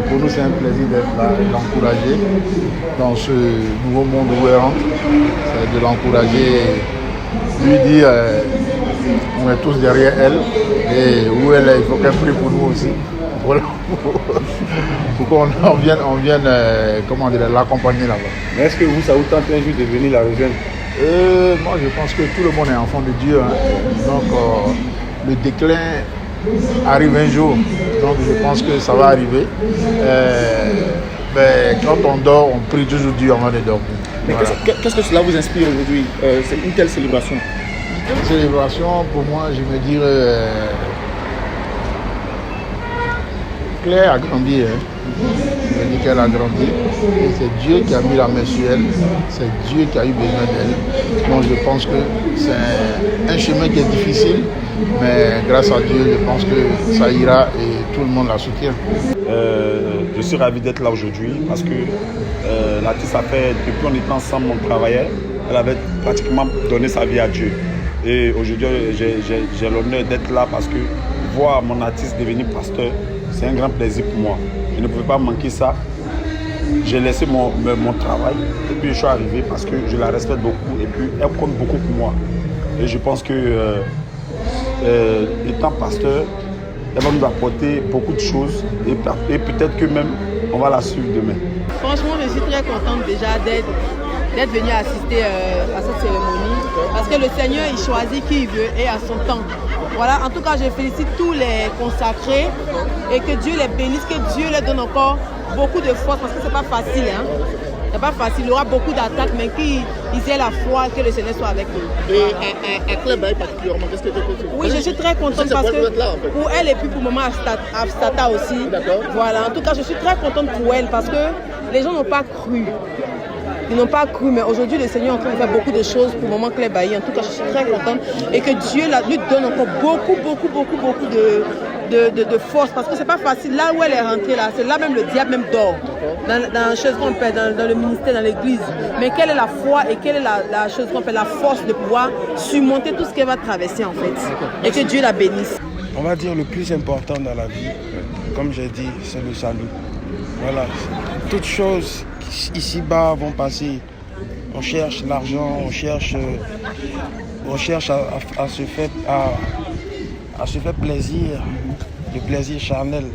pour nous, c'est un plaisir d'être là et d'encourager dans ce nouveau monde où elle rentre. C'est de l'encourager, lui dire on est tous derrière elle et où elle est, il faut qu'elle prie pour nous aussi. Voilà. Pour qu'on vienne comment dire, l'accompagner là-bas. Mais est-ce que vous, ça vous tente un jour de venir la rejoindre? Moi, je pense que tout le monde est enfant de Dieu. Hein. Donc, le déclin arrive un jour. Donc, je pense que ça va arriver. Mais quand on dort, on prie toujours Dieu avant de dormir. Voilà. Qu'est-ce que cela vous inspire aujourd'hui? C'est une telle célébration? Une célébration, pour moi, je me dirais... Claire a grandi, hein. Je dis qu'elle a grandi. Et c'est Dieu qui a mis la main sur elle. C'est Dieu qui a eu besoin d'elle. Donc je pense que c'est un chemin qui est difficile. Mais grâce à Dieu, je pense que ça ira et tout le monde la soutient. Je suis ravi d'être là aujourd'hui parce que l'artiste a fait, depuis on était ensemble, on travaillait. Elle avait pratiquement donné sa vie à Dieu. Et aujourd'hui, j'ai l'honneur d'être là parce que voir mon artiste devenir pasteur, c'est un grand plaisir pour moi. Je ne pouvais pas manquer ça. J'ai laissé mon travail et puis je suis arrivé parce que je la respecte beaucoup et puis elle compte beaucoup pour moi. Et je pense que étant pasteur, elle va nous apporter beaucoup de choses et peut-être que même on va la suivre demain. Franchement, je suis très contente déjà d'être venue assister à cette cérémonie parce que le Seigneur il choisit qui il veut et à son temps. Voilà, en tout cas, je félicite tous les consacrés et que Dieu les bénisse, que Dieu leur donne encore beaucoup de force parce que c'est pas facile. Hein? C'est pas facile, il y aura beaucoup d'attaques, mais qu'ils aient la foi, que le Seigneur soit avec eux. Et à Claire Baye particulièrement, qu'est-ce que tu peux dire? Oui, je suis très contente parce que là, en fait. pour elle et puis pour maman Afstata aussi. Voilà, en tout cas, je suis très contente pour elle parce que les gens n'ont pas cru. Ils n'ont pas cru, mais aujourd'hui, le Seigneur est en train de faire beaucoup de choses pour maman Claire Baye. En tout cas, je suis très contente et que Dieu lui donne encore beaucoup de force parce que c'est pas facile. Là où elle est rentrée, là, c'est là même le diable même dort. Dans la chose qu'on fait, dans le ministère, dans l'église. Mais quelle est la foi et quelle est la chose qu'on fait, la force de pouvoir surmonter tout ce qu'elle va traverser en fait. Et que Dieu la bénisse. On va dire le plus important dans la vie, comme j'ai dit, c'est le salut. Voilà, toutes choses ici-bas vont passer. On cherche l'argent, on cherche à se faire plaisir, le plaisir charnel.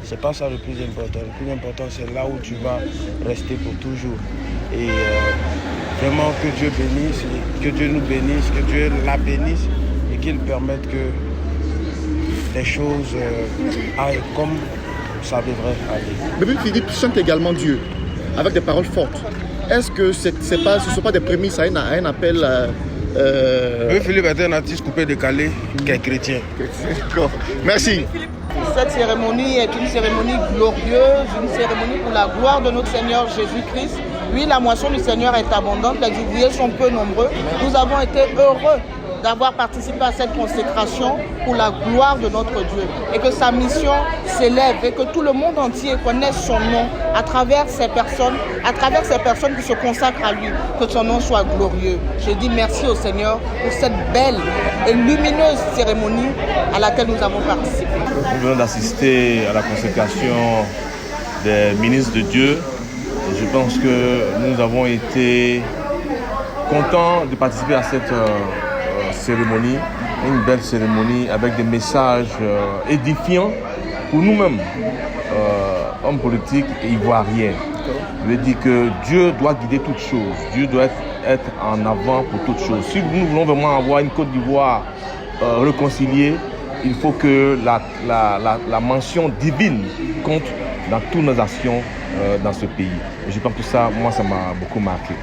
C'est pas ça le plus important. Le plus important, c'est là où tu vas rester pour toujours. Et vraiment que Dieu bénisse, que Dieu nous bénisse, que Dieu la bénisse et qu'il permette que les choses aillent comme ça devrait aller. Bébé Philippe chante également Dieu, avec des paroles fortes. Est-ce que ce ne sont pas des prémices à un appel Bébé Philippe est un artiste coupé décalé qui est chrétien. D'accord. Merci. Cette cérémonie est une cérémonie glorieuse, une cérémonie pour la gloire de notre Seigneur Jésus-Christ. Oui, la moisson du Seigneur est abondante, les ouvriers sont peu nombreux. Nous avons été heureux d'avoir participé à cette consécration pour la gloire de notre Dieu et que sa mission s'élève et que tout le monde entier connaisse son nom à travers ces personnes qui se consacrent à lui, que son nom soit glorieux. Je dis merci au Seigneur pour cette belle et lumineuse cérémonie à laquelle nous avons participé. Nous venons d'assister à la consécration des ministres de Dieu et je pense que nous avons été contents de participer à cette cérémonie, une belle cérémonie avec des messages édifiants pour nous-mêmes, hommes politiques et ivoiriens. Je veux dire que Dieu doit guider toutes choses, Dieu doit être en avant pour toutes choses. Si nous voulons vraiment avoir une Côte d'Ivoire réconciliée, il faut que la mention divine compte dans toutes nos actions dans ce pays. Et je pense que ça, moi, ça m'a beaucoup marqué.